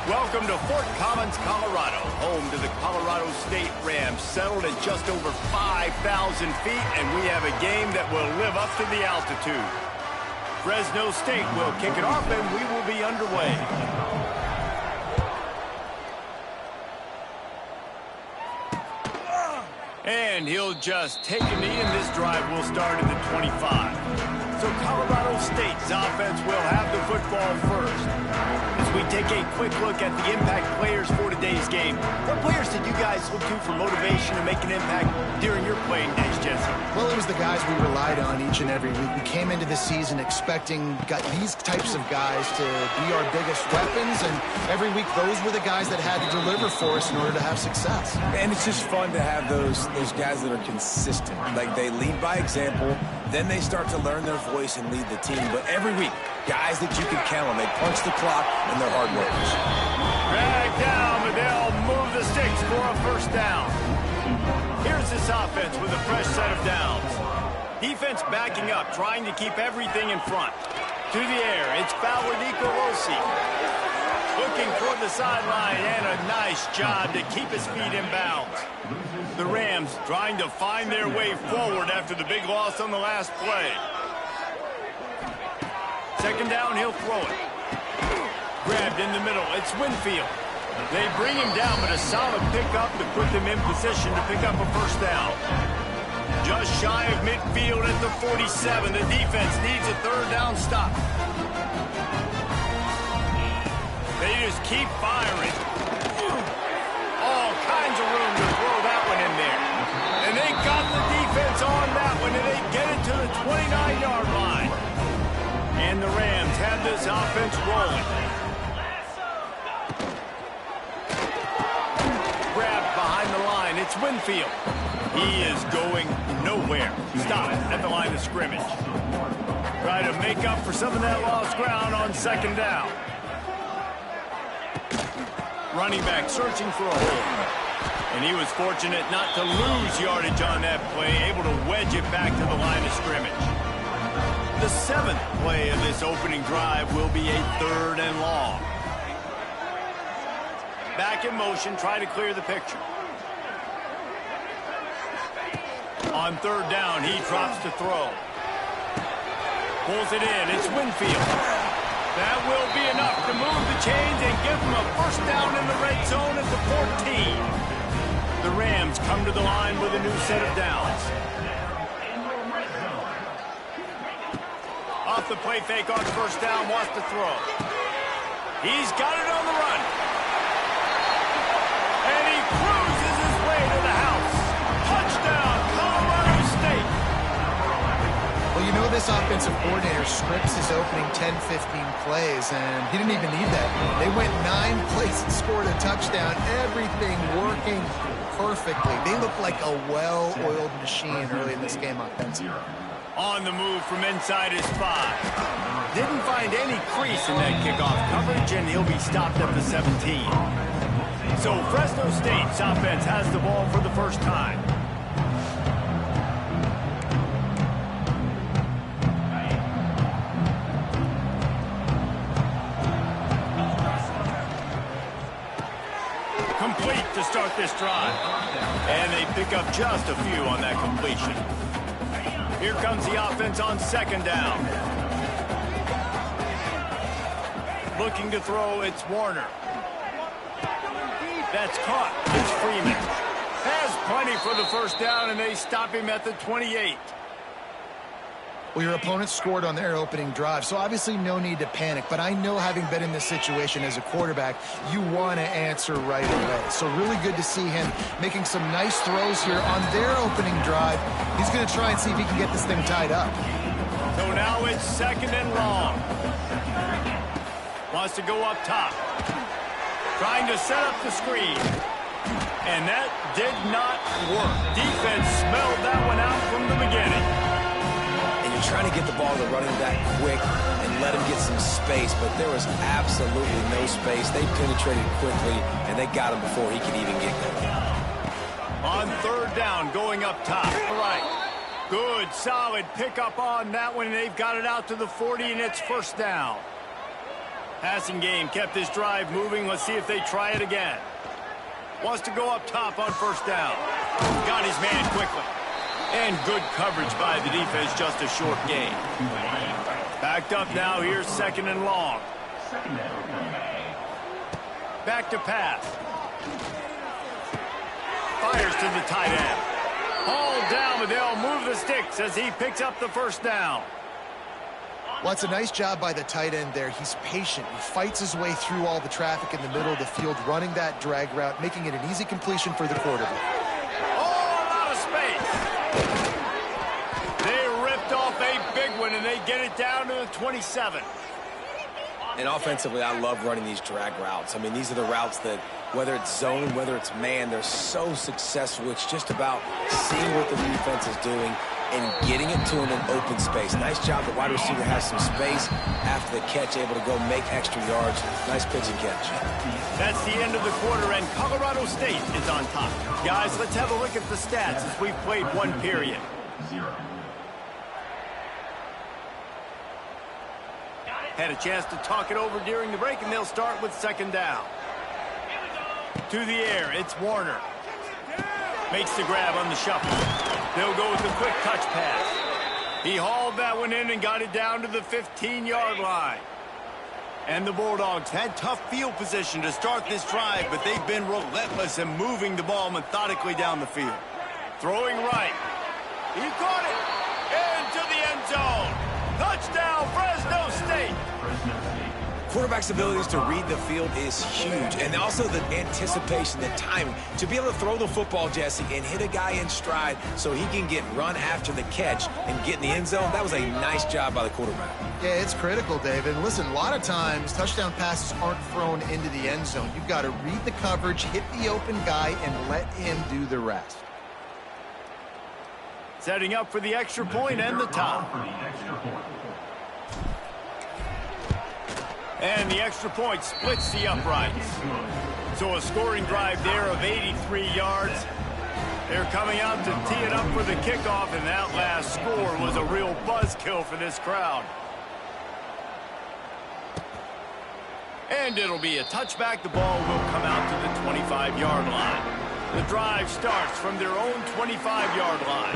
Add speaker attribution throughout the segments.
Speaker 1: Welcome to Fort Collins, Colorado, home to the Colorado State Rams, settled at just over 5,000 feet, and we have a game that will live up to the altitude. Fresno State will kick it off, and we will be underway. And he'll just take a knee, and this drive will start at the 25. So Colorado State's offense will have the football first. As we take a quick look at the impact players for today's game, what players did you guys look to for motivation to make an impact during your playing days, Jesse?
Speaker 2: Well, it was the guys we relied on each and every week. We came into the season expecting these types of guys to be our biggest weapons, and every week those were the guys that had to deliver for us in order to have success.
Speaker 3: And it's just fun to have those guys that are consistent. Like, they lead by example, then they start to learn their voice and lead the team. But every week, guys that you can count on, they punch the clock and they're hard workers.
Speaker 1: Drag down, but they'll move the sticks for a first down. Here's this offense with a fresh set of downs. Defense backing up, trying to keep everything in front. To the air, it's Davraven94. Looking for the sideline, and a nice job to keep his feet in bounds. The Rams trying to find their way forward after the big loss on the last play. Second down, he'll throw it. Grabbed in the middle, it's Winfield. They bring him down, but a solid pickup to put them in position to pick up a first down. Just shy of midfield at the 47. The defense needs a third down stop. They just keep firing. All kinds of room to throw that one in there. And they got the defense on that one, and they get it to the 29-yard line. And the Rams have this offense rolling. Grabbed behind the line. It's Winfield. He is going nowhere. Stop at the line of scrimmage. Try to make up for some of that lost ground on second down. Running back searching for a hole. And he was fortunate not to lose yardage on that play, able to wedge it back to the line of scrimmage. The seventh play of this opening drive will be a third and long. Back in motion, try to clear the picture. On third down, he drops to throw. Pulls it in, it's Winfield. That will be enough to move the chains and give them a first down in the red zone at the 14. The Rams come to the line with a new set of downs. Off the play fake on first down, wants to throw. He's got it on the run. And he cruises his way to the house. Touchdown, Colorado State.
Speaker 2: Well, you know this offensive coordinator scripts his opening 10, 15 plays, and he didn't even need that. They went 9 plays and scored a touchdown. Everything working perfectly. They look like a well-oiled machine early in this game offensively.
Speaker 1: On the move from inside his 5. Didn't find any crease in that kickoff coverage, and he'll be stopped at the 17. So Fresno State's offense has the ball for the first time. Complete to start this drive. And they pick up just a few on that completion. Here comes the offense on second down. Looking to throw, it's Warner. That's caught. It's Freeman. Has plenty for the first down, and they stop him at the 28.
Speaker 2: Well, your opponent scored on their opening drive, so obviously no need to panic. But I know, having been in this situation as a quarterback, you want to answer right away. So really good to see him making some nice throws here on their opening drive. He's going to try and see if he can get this thing tied up.
Speaker 1: So now it's second and long. Wants to go up top. Trying to set up the screen. And that did not work. Defense smelled that one out from the beginning.
Speaker 3: Trying to get the ball to the running back quick and let him get some space, but there was absolutely no space. They penetrated quickly, and they got him before he could even get going.
Speaker 1: On third down, going up top. Right. Good, solid pickup on that one, and they've got it out to the 40, and it's first down. Passing game kept this drive moving. Let's see if they try it again. Wants to go up top on first down. Got his man quickly. And good coverage by the defense, just a short gain. Backed up now, here's second and long. Back to pass. Fires to the tight end. Hauled down, but they'll move the sticks as he picks up the first down.
Speaker 2: Well, it's a nice job by the tight end there. He's patient. He fights his way through all the traffic in the middle of the field, running that drag route, making it an easy completion for the quarterback.
Speaker 1: Oh, a lot of space. They ripped off a big one, and they get it down to the 27.
Speaker 3: And offensively, I love running these drag routes. I mean, these are the routes that, whether it's zone, whether it's man, they're so successful. It's just about seeing what the defense is doing and getting it to him in open space. Nice job. The wide receiver has some space after the catch, able to go make extra yards. Nice pitch and catch.
Speaker 1: That's the end of the quarter, and Colorado State is on top. Guys, let's have a look at the stats as we've played one period. Had a chance to talk it over during the break, and they'll start with second down. To the air, it's Warner. Makes the grab on the shuffle. They'll go with the quick touch pass. He hauled that one in and got it down to the 15-yard line. And the Bulldogs had tough field position to start this drive, but they've been relentless in moving the ball methodically down the field. Throwing right. He caught it. Into the end zone. Touchdown, Fresno State.
Speaker 3: Quarterback's abilities to read the field is huge, and also the anticipation, the timing. To be able to throw the football, Jesse, and hit a guy in stride so he can get run after the catch and get in the end zone, that was a nice job by the quarterback.
Speaker 2: Yeah, it's critical, David. Listen, a lot of times touchdown passes aren't thrown into the end zone. You've got to read the coverage, hit the open guy, and let him do the rest.
Speaker 1: Setting up for the extra point and the tie. And the extra point splits the uprights. So a scoring drive there of 83 yards. They're coming out to tee it up for the kickoff, and that last score was a real buzzkill for this crowd. And it'll be a touchback. The ball will come out to the 25-yard line. The drive starts from their own 25-yard line.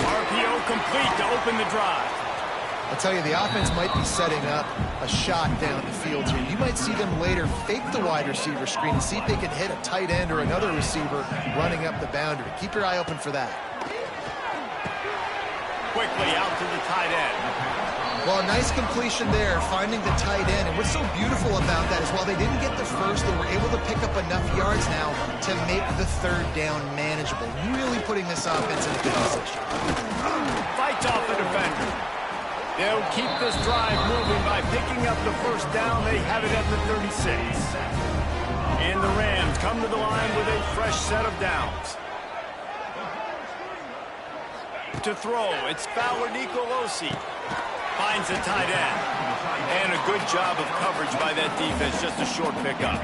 Speaker 1: RPO complete to open the drive.
Speaker 2: I'll tell you, the offense might be setting up a shot down the field here. You might see them later fake the wide receiver screen and see if they can hit a tight end or another receiver running up the boundary. Keep your eye open for that.
Speaker 1: Quickly out to the tight end.
Speaker 2: Well, a nice completion there, finding the tight end. And what's so beautiful about that is while they didn't get the first, they were able to pick up enough yards now to make the third down manageable. Really putting this offense in a good position.
Speaker 1: Fights off the defender. They'll keep this drive moving by picking up the first down. They have it at the 36. And the Rams come to the line with a fresh set of downs. To throw, it's Fowler Nicolosi. Finds the tight end. And a good job of coverage by that defense, just a short pickup.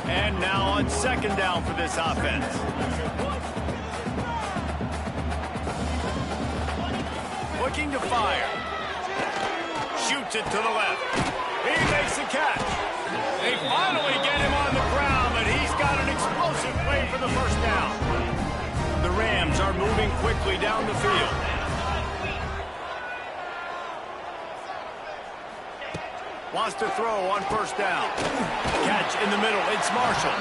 Speaker 1: And now on second down for this offense. Looking to fire. Shoots it to the left. He makes the catch. They finally get him on the ground, but he's got an explosive play for the first down. The Rams are moving quickly down the field. Wants to throw on first down. Catch in the middle. It's Marshall.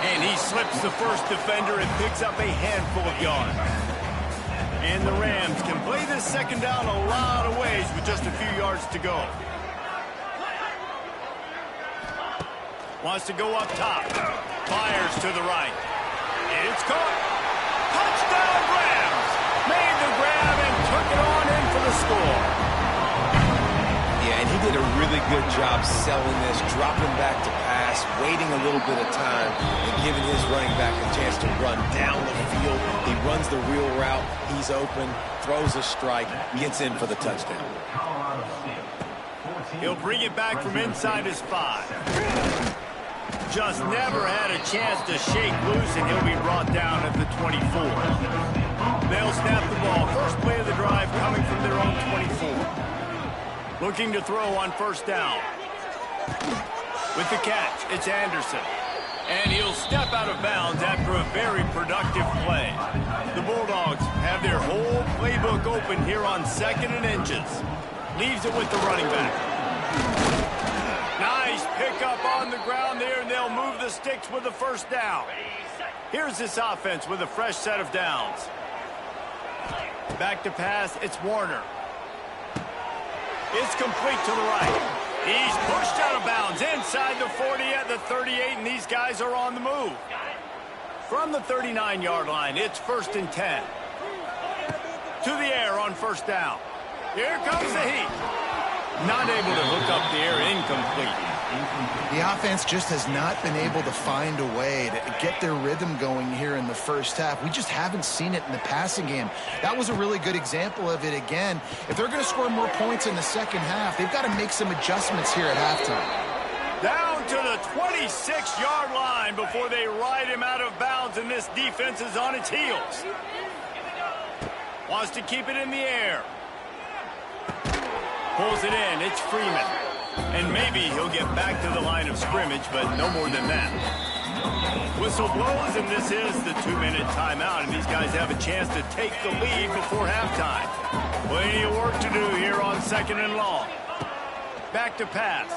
Speaker 1: And he slips the first defender and picks up a handful of yards. And the Rams can play this second down a lot of ways with just a few yards to go. Wants to go up top. Fires to the right. It's caught. Touchdown Rams! Made the grab and took it on in for the score.
Speaker 3: Yeah, and he did a really good job selling this, dropping back to pass, waiting a little bit of time, and giving his running back a chance to run down the field. He runs the real route. He's open, throws a strike, gets in for the touchdown.
Speaker 1: He'll bring it back from inside his 5. Just never had a chance to shake loose, and he'll be brought down at the 24. They'll snap the ball. First play of the drive coming from their own 24. Looking to throw on first down. With the catch, it's Anderson. And he'll step out of bounds after a very productive play. The Bulldogs have their whole playbook open here on 2nd and inches. Leaves it with the running back. Nice pickup on the ground there, and they'll move the sticks with the first down. Here's this offense with a fresh set of downs. Back to pass, it's Warner. It's complete to the right. He's pushed out of bounds inside the 40 at the 38, and these guys are on the move. From the 39-yard line, it's 1st and 10. To the air on first down. Here comes the heat. Not able to hook up the air, incomplete.
Speaker 2: The offense just has not been able to find a way to get their rhythm going here in the first half. We just haven't seen it in the passing game. That was a really good example of it again. If they're going to score more points in the second half, they've got to make some adjustments here at halftime.
Speaker 1: Down to the 26-yard line before they ride him out of bounds, and this defense is on its heels. Wants to keep it in the air. Pulls it in. It's Freeman. And maybe he'll get back to the line of scrimmage, but no more than that. Whistle blows, and this is the 2-minute timeout, and these guys have a chance to take the lead before halftime. Plenty of work to do here on 2nd and long. Back to pass.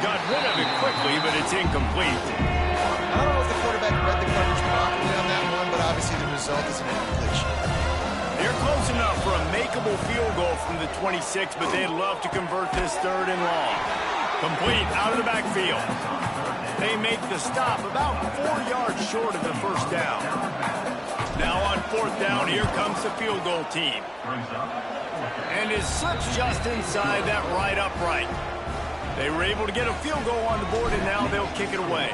Speaker 1: Got rid of it quickly, but it's incomplete.
Speaker 2: I don't know if the quarterback read the coverage properly on that one, but obviously the result is an incompletion.
Speaker 1: They're close enough for a makeable field goal from the 26, but they'd love to convert this 3rd and long. Complete out of the backfield. They make the stop about 4 yards short of the first down. Now on 4th down, here comes the field goal team. And it slips just inside that right upright. They were able to get a field goal on the board, and now they'll kick it away.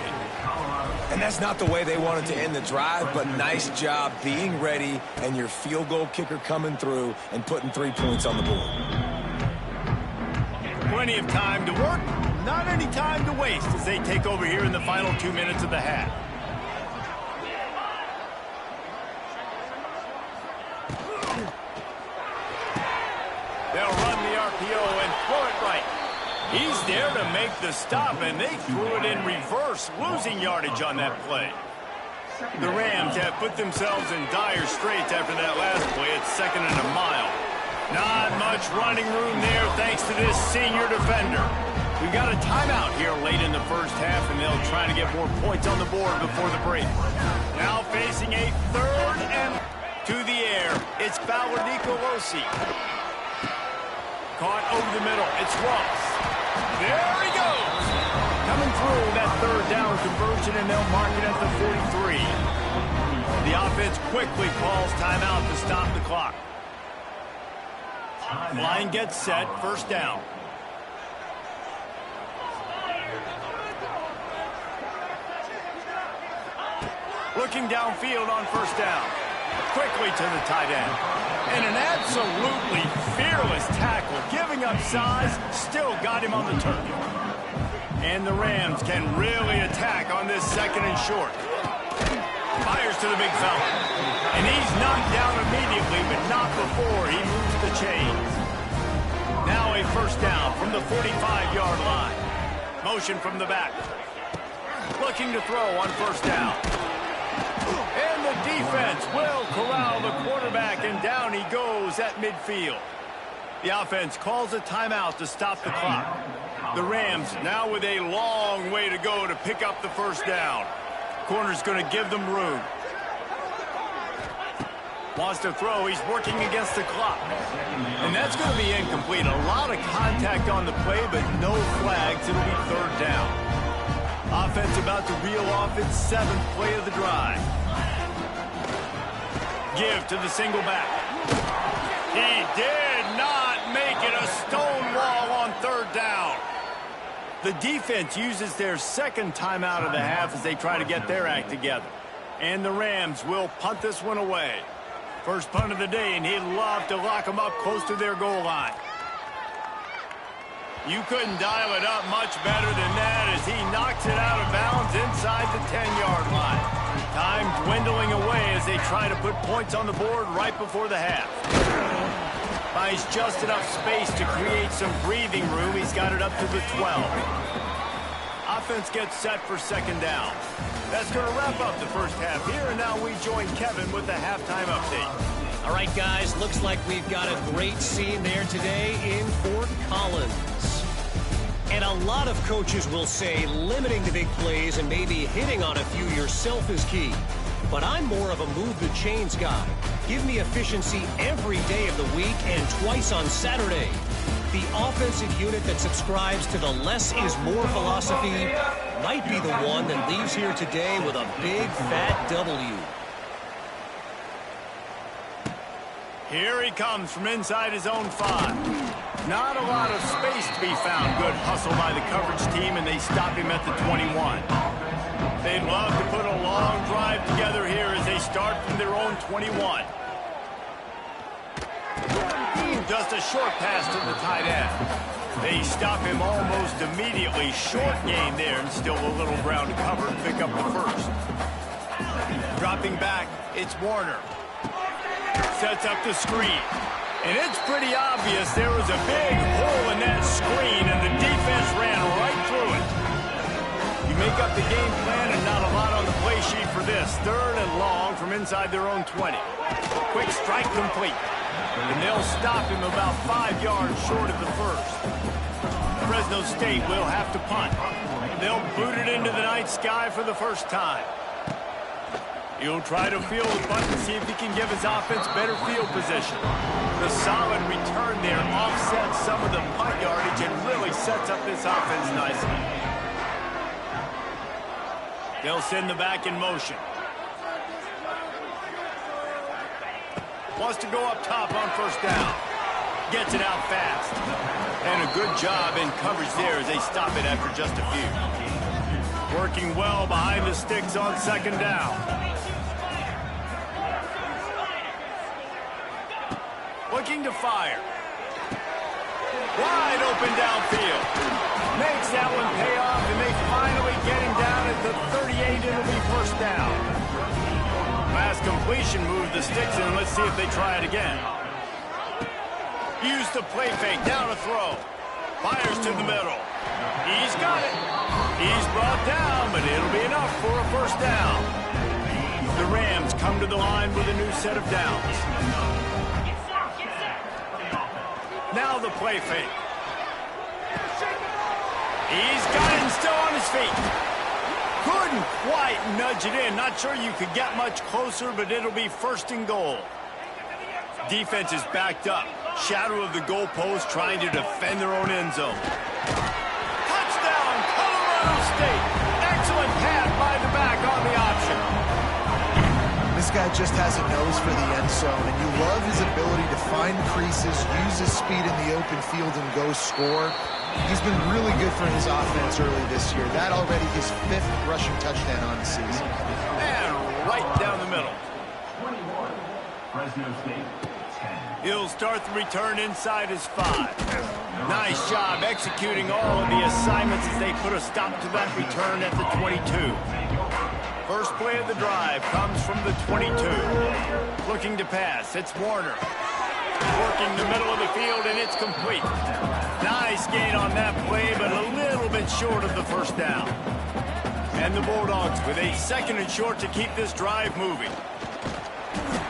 Speaker 3: And that's not the way they wanted to end the drive, but nice job being ready and your field goal kicker coming through and putting 3 points on the board.
Speaker 1: Plenty of time to work, not any time to waste as they take over here in the final 2 minutes of the half. They'll run the RPO and throw it right. He's there to make the stop, and they threw it in reverse, losing yardage on that play. The Rams have put themselves in dire straits after that last play. It's 2nd and a mile. Not much running room there thanks to this senior defender. We've got a timeout here late in the first half, and they'll try to get more points on the board before the break. Now facing a 3rd and to the air. It's Davraven94. Caught over the middle. It's Ross. There he goes. Coming through that 3rd down conversion, and they'll mark it at the 43. The offense quickly calls timeout to stop the clock. Line gets set. First down. Looking downfield on first down. Quickly to the tight end. And an absolutely fearless tackle. Giving up size, still got him on the turf. And the Rams can really attack on this 2nd and short. Fires to the big fella. And he's knocked down immediately, but not before he moves the chains. Now a first down from the 45-yard line. Motion from the back. Looking to throw on first down. And the defense will corral the quarterback, and down he goes at midfield. The offense calls a timeout to stop the clock. The Rams now with a long way to go to pick up the first down. Corner's going to give them room. Wants to throw. He's working against the clock. And that's going to be incomplete. A lot of contact on the play, but no flags. It'll be 3rd down. Offense about to reel off its 7th play of the drive. Give to the single back. He did not make it a stone wall on 3rd down. The defense uses their 2nd timeout of the half as they try to get their act together. And the Rams will punt this one away. First punt of the day, and he'd love to lock them up close to their goal line. You couldn't dial it up much better than that as he knocks it out of bounds inside the 10-yard line. Time dwindling away as they try to put points on the board right before the half. Buys just enough space to create some breathing room. He's got it up to the 12. Offense gets set for second down. That's going to wrap up the first half here, and now we join Kevin with the halftime update.
Speaker 4: All right, guys, looks like we've got a great scene there today in Fort Collins. And a lot of coaches will say limiting the big plays and maybe hitting on a few yourself is key. But I'm more of a move the chains guy. Give me efficiency every day of the week and twice on Saturday. The offensive unit that subscribes to the less is more philosophy might be the one that leaves here today with a big fat W.
Speaker 1: Here he comes from inside his own 5. Not a lot of space to be found. Good hustle by the coverage team, and they stop him at the 21. They'd love to put a long drive together here as they start from their own 21. Just a short pass to the tight end. They stop him almost immediately. Short gain there, and still a little ground to cover and pick up the first. Dropping back, it's Warner. Sets up the screen. And it's pretty obvious there was a big hole in that screen, and the defense ran right through it. You make up the game plan, and not a lot on the play sheet for this. 3rd and long from inside their own 20. Quick strike complete. And they'll stop him about 5 yards short of the first. Fresno State will have to punt. They'll boot it into the night sky for the first time. He'll try to field the punt and see if he can give his offense better field position. The solid return there offsets some of the punt yardage and really sets up this offense nicely. They'll send the back in motion. Wants to go up top on first down. Gets it out fast. And a good job in coverage there as they stop it after just a few. Working well behind the sticks on second down. Looking to fire. Wide open downfield. Makes that one pay off, and they finally get him down at the 38. It'll be first down. Last completion moved the sticks in. Let's see if they try it again. Use the play fake. Down to throw. Fires to the middle. He's got it. He's brought down, but it'll be enough for a first down. The Rams come to the line with a new set of downs. Now the play fake. He's got it and still on his feet. Couldn't quite nudge it in. Not sure you could get much closer, but it'll be 1st and goal. Defense is backed up. Shadow of the goalpost trying to defend their own end zone. Touchdown, Colorado State. Excellent pass by the back on the option.
Speaker 2: This guy just has a nose for the end zone, and you love his ability to find creases, use his speed in the open field, and go score. He's been really good for his offense early this year. That already his 5th rushing touchdown on the season.
Speaker 1: And right down the middle.
Speaker 5: 21, Fresno State, 10.
Speaker 1: He'll start the return inside his 5. Nice job executing all of the assignments as they put a stop to that return at the 22. First play of the drive comes from the 22. Looking to pass, it's Warner. Working the middle of the field, and it's complete. Nice gain on that play, but a little bit short of the first down. And the Bulldogs with a 2nd and short to keep this drive moving.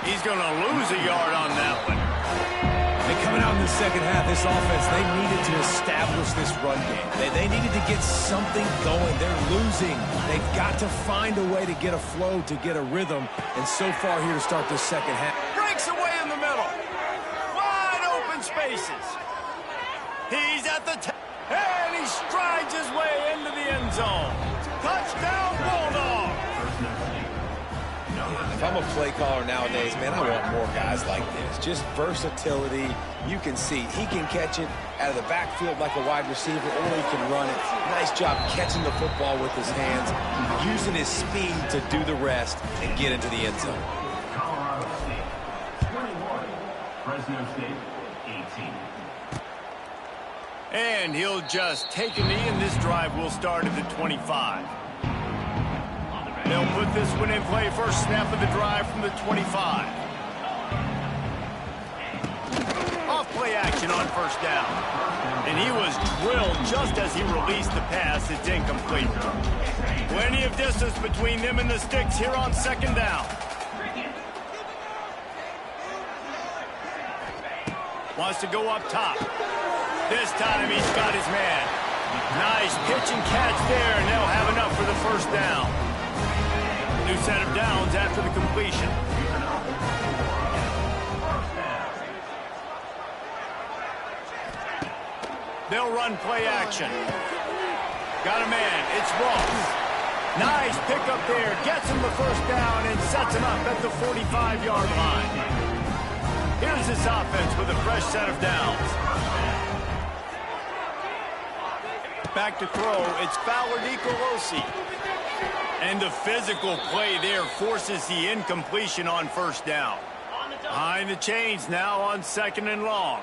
Speaker 1: He's going to lose a yard on that one.
Speaker 3: And coming out in the second half, this offense, they needed to establish this run game. They needed to get something going. They're losing. They've got to find a way to get a flow, to get a rhythm. And so far here to start this second half.
Speaker 1: Breaks away in the middle. Wide open spaces. He's at the and he strides his way into the end zone. Touchdown, Bulldog.
Speaker 3: If I'm a play caller nowadays, man, I want more guys like this. Just versatility. You can see he can catch it out of the backfield like a wide receiver, or he can run it. Nice job catching the football with his hands, using his speed to do the rest and get into the end zone.
Speaker 5: Colorado State, 21, Fresno State, 18.
Speaker 1: And he'll just take a knee, and this drive will start at the 25. They'll put this one in play. First snap of the drive from the 25. Off play action on first down. And he was drilled just as he released the pass. It's incomplete. Plenty of distance between them and the sticks here on second down. Wants to go up top. This time he's got his man. Nice pitch and catch there, and they'll have enough for the first down. New set of downs after the completion. They'll run play action. Got a man. It's Ross. Nice pickup there. Gets him the first down and sets him up at the 45-yard line. Here's this offense with a fresh set of downs. Back to throw. It's Davraven94. And the physical play there forces the incompletion on first down. Behind the chains now on second and long.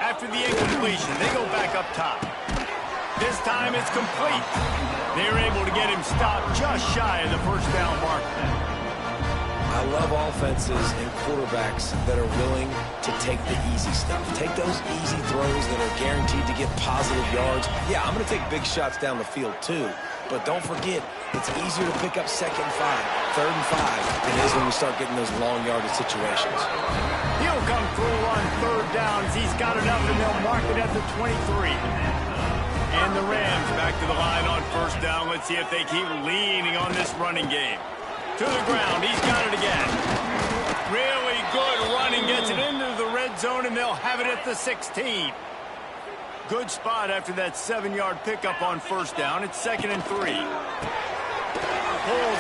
Speaker 1: After the incompletion, they go back up top. This time it's complete. They're able to get him stopped just shy of the first down marker.
Speaker 3: I love offenses and quarterbacks that are willing to take the easy stuff. Take those easy throws that are guaranteed to get positive yards. Yeah, I'm going to take big shots down the field too. But don't forget, it's easier to pick up second and 5, third and 5 than it is when we start getting those long yardage situations.
Speaker 1: He'll come through on third downs. He's got enough, and they'll mark it at the 23. And the Rams back to the line on first down. Let's see if they keep leaning on this running game. To the ground. He's got it again. Really good running. Gets it into the red zone, and they'll have it at the 16. Good spot after that 7-yard pickup on first down. It's 2nd and 3. Pulls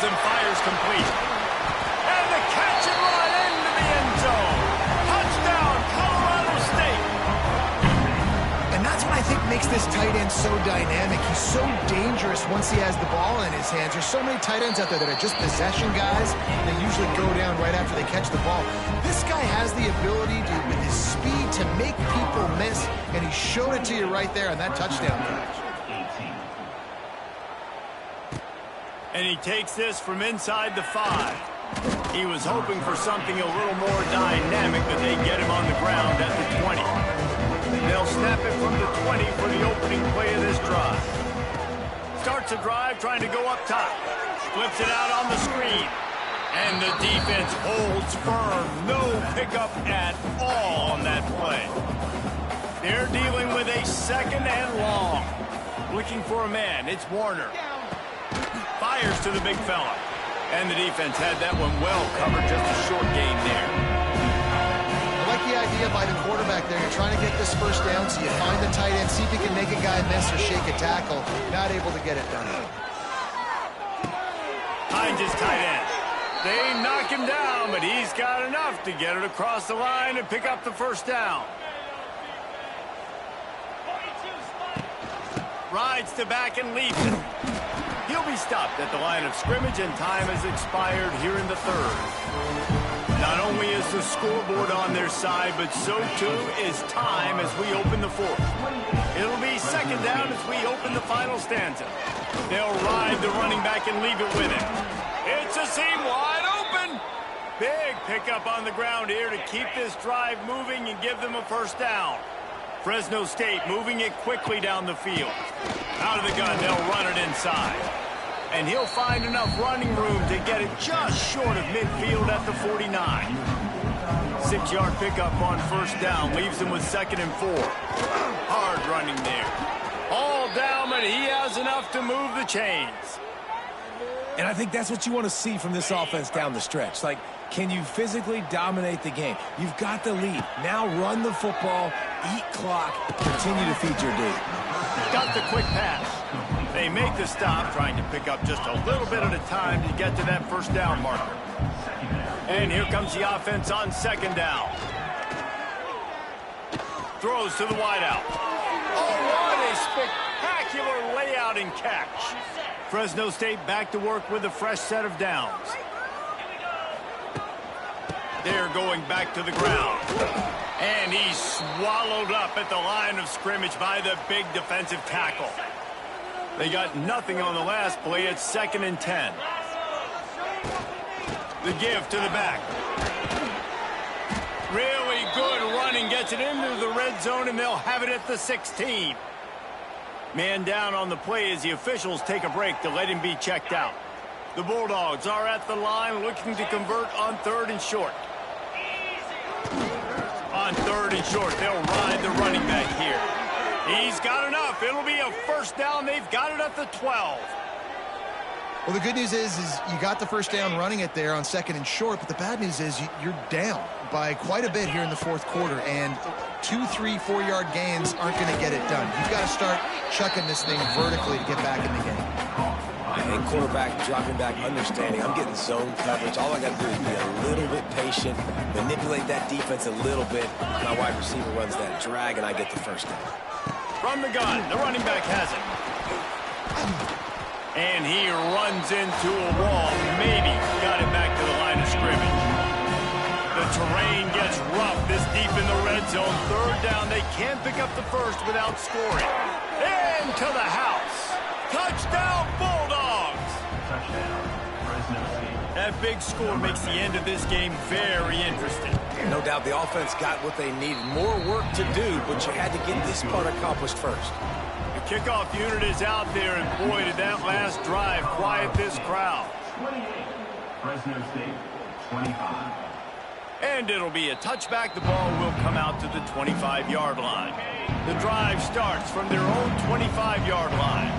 Speaker 1: and fires complete. And the catch and run into the end zone. Touchdown, Colorado State.
Speaker 2: And that's what I think makes this tight end so dynamic. He's so dangerous once he has the ball in his hands. There's so many tight ends out there that are just possession guys. They usually go down right after they catch the ball. This guy has the ability to, with his speed, to make people miss, and he showed it to you right there on that touchdown catch.
Speaker 1: And he takes this from inside the 5. He was hoping for something a little more dynamic, but they get him on the ground at the 20. They'll snap it from the 20 for the opening play of this drive. Starts a drive trying to go up top. Flips it out on the screen. And the defense holds firm. No pickup at all on that play. They're dealing with a 2nd and long. Looking for a man. It's Warner. Fires to the big fella. And the defense had that one well covered. Just a short gain there.
Speaker 2: I like the idea by the quarterback there. You're trying to get this first down, so you find the tight end, see if he can make a guy miss or shake a tackle. Not able to get it done.
Speaker 1: Hines is tight end. They knock him down, but he's got enough to get it across the line and pick up the first down. Rides to back and leads it. He'll be stopped at the line of scrimmage, and time has expired here in the 3rd. Not only is the scoreboard on their side, but so too is time as we open the 4th. It'll be 2nd down as we open the final stanza. They'll ride the running back and leave it with him. It's a seam wide open. Big pickup on the ground here to keep this drive moving and give them a first down. Fresno State moving it quickly down the field. Out of the gun, they'll run it inside. And he'll find enough running room to get it just short of midfield at the 49. 6-yard pickup on first down leaves him with 2nd and 4. Hard running there. All down, but he has enough to move the chains.
Speaker 3: And I think that's what you want to see from this offense down the stretch. Like, can you physically dominate the game? You've got the lead. Now run the football, eat clock, continue to feed your D.
Speaker 1: Got the quick pass. They make the stop, trying to pick up just a little bit at a time to get to that first down marker. And here comes the offense on 2nd down. Throws to the wideout. Oh, what a spectacular layout and catch. Fresno State back to work with a fresh set of downs. They're going back to the ground. And he's swallowed up at the line of scrimmage by the big defensive tackle. They got nothing on the last play. It's 2nd and 10. The give to the back. Really good running, gets it into the red zone, and they'll have it at the 16. Man down on the play as the officials take a break to let him be checked out. The Bulldogs are at the line looking to convert on 3rd and short. On 3rd and short, they'll ride the running back here. He's got enough. It'll be a first down. They've got it at the 12.
Speaker 2: Well, the good news is you got the first down running it there on 2nd and short, but the bad news is you're down by quite a bit here in the 4th quarter, and 2, 3, 4-yard gains aren't going to get it done. You've got to start chucking this thing vertically to get back in the game.
Speaker 3: And quarterback dropping back, understanding I'm getting zone coverage. All I got to do is be a little bit patient, manipulate that defense a little bit. My wide receiver runs that drag, and I get the first down.
Speaker 1: From the gun, the running back has it. And he runs into a wall. Maybe got it back to the line of scrimmage. The terrain gets rough this deep in the red zone. 3rd down. They can't pick up the first without scoring. Into the house. Touchdown, Bulldogs!
Speaker 5: Touchdown, Fresno State.
Speaker 1: That big score makes the end of this game very interesting.
Speaker 3: No doubt the offense got what they needed. More work to do, but you had to get this part accomplished first.
Speaker 1: The kickoff unit is out there, and boy, did that last drive quiet this crowd.
Speaker 5: 28, Fresno State, 25.
Speaker 1: And it'll be a touchback. The ball will come out to the 25-yard line. The drive starts from their own 25-yard line.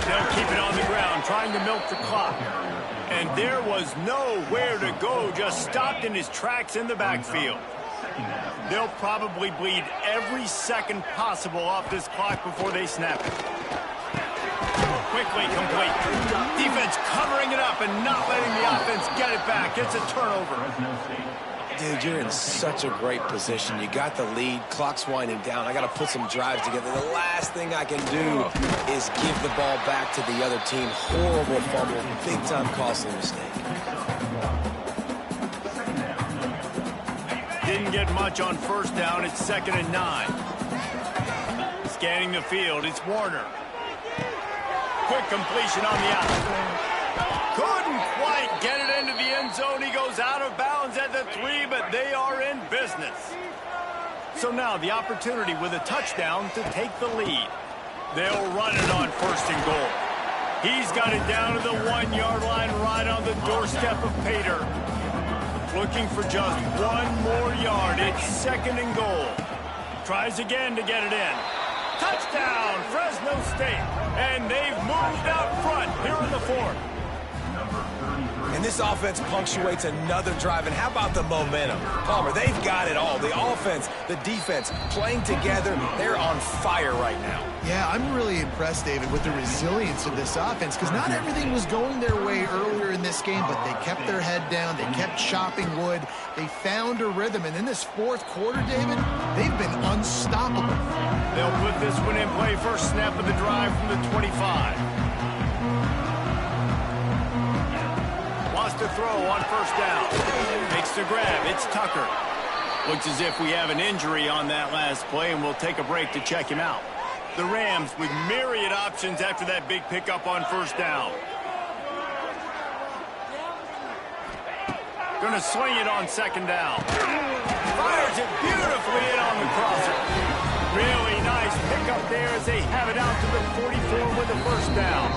Speaker 1: They'll keep it on the ground, trying to milk the clock. And there was nowhere to go, just stopped in his tracks in the backfield. They'll probably bleed every second possible off this clock before they snap it. Quickly complete. Defense covering it up and not letting the offense get it back. It's a turnover.
Speaker 3: Dude, you're in such a great position. You got the lead. Clock's winding down. I got to put some drives together. The last thing I can do is give the ball back to the other team. Horrible fumble. Big-time costly mistake.
Speaker 1: Didn't get much on 1st down. It's 2nd and 9. Scanning the field. It's Warner. Quick completion on the out. Couldn't quite get it into the end zone. He goes out of bounds at the 3, but they are in business. So now the opportunity with a touchdown to take the lead. They'll run it on 1st and goal. He's got it down to the 1-yard line right on the doorstep of Pater. Looking for just 1 more yard. It's 2nd and goal. Tries again to get it in. Touchdown, Fresno State. And they've moved out front here in the 4th.
Speaker 3: And this offense punctuates another drive. And how about the momentum? Palmer, they've got it all. The offense, the defense, playing together. They're on fire right now.
Speaker 2: Yeah, I'm really impressed, David, with the resilience of this offense, because not everything was going their way earlier in this game, but they kept their head down. They kept chopping wood. They found a rhythm. And in this 4th quarter, David, they've been unstoppable.
Speaker 1: They'll put this one in play. First snap of the drive from the 25. To throw on 1st down. Makes the grab. It's Tucker. Looks as if we have an injury on that last play, and we'll take a break to check him out. The Rams with myriad options after that big pickup on 1st down. Going to swing it on 2nd down. Fires it beautifully in on the crosser. Really nice pickup there as they have it out to the 44 with the 1st down.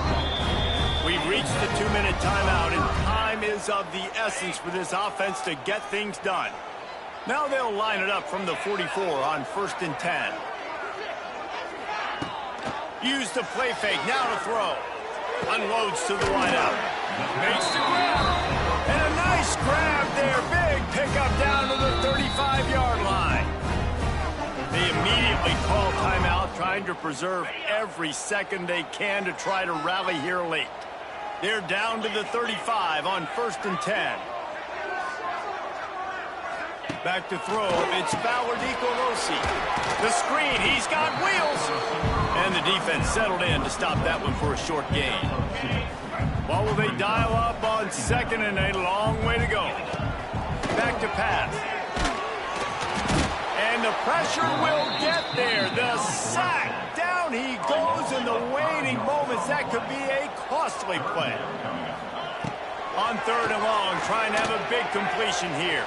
Speaker 1: We've reached the 2-minute timeout, and time is of the essence for this offense to get things done. Now they'll line it up from the 44 on 1st and 10. Use the play fake, now to throw. Unloads to the wideout. Makes the grab. And a nice grab there. Big pickup down to the 35-yard line. They immediately call timeout, trying to preserve every second they can to try to rally here late. They're down to the 35 on 1st and 10. Back to throw. It's Valladolid. The screen. He's got wheels. And the defense settled in to stop that one for a short gain. What will they dial up on 2nd and a long way to go? Back to pass. And the pressure will get there. The sack. Down he goes in the waiting moments. that could be a costly play. On 3rd and long, trying to have a big completion here.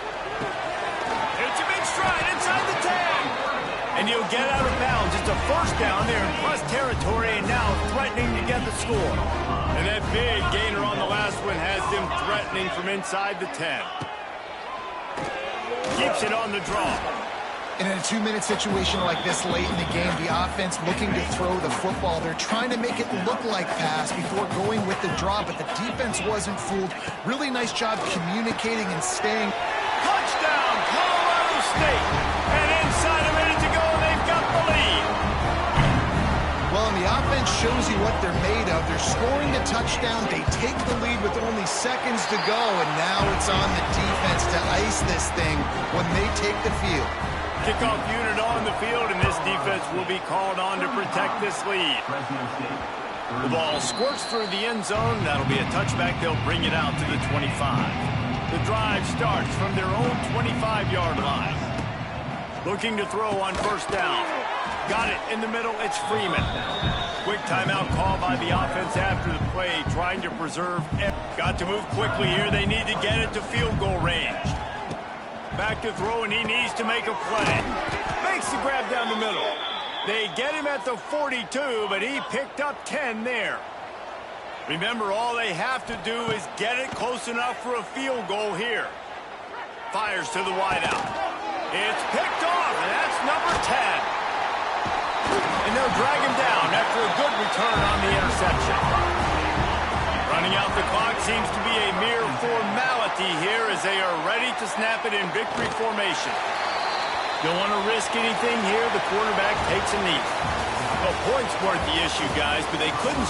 Speaker 1: It's a big stride inside the 10. And he'll get out of bounds. It's a first down there in plus territory, and now threatening to get the score. And that big gainer on the last one has them threatening from inside the 10. Keeps it on the draw.
Speaker 2: And in a 2-minute situation like this late in the game, the offense looking to throw the football. They're trying to make it look like pass before going with the draw, but the defense wasn't fooled. Really nice job communicating and staying.
Speaker 1: Touchdown, Colorado State. And inside a minute to go, they've got the lead.
Speaker 2: Well, and the offense shows you what they're made of. They're scoring the touchdown. They take the lead with only seconds to go, and now it's on the defense to ice this thing when they take the field.
Speaker 1: Kickoff unit on the field, and this defense will be called on to protect this lead. The ball squirts through the end zone. That'll be a touchback. They'll bring it out to the 25. The drive starts from their own 25-yard line. Looking to throw on 1st down. Got it in the middle. It's Freeman. Quick timeout call by the offense after the play, trying to preserve. Got to move quickly here. They need to get it to field goal range. Back to throw, and he needs to make a play. Makes the grab down the middle. They get him at the 42, but he picked up 10 there. Remember, all they have to do is get it close enough for a field goal here. Fires to the wideout. It's picked off, and that's number 10. And they'll drag him down after a good return on the interception. Running out the clock seems to be a mere formality here as they are ready to snap it in victory formation. Don't want to risk anything here. The quarterback takes a knee. Well, points weren't the issue, guys, but they couldn't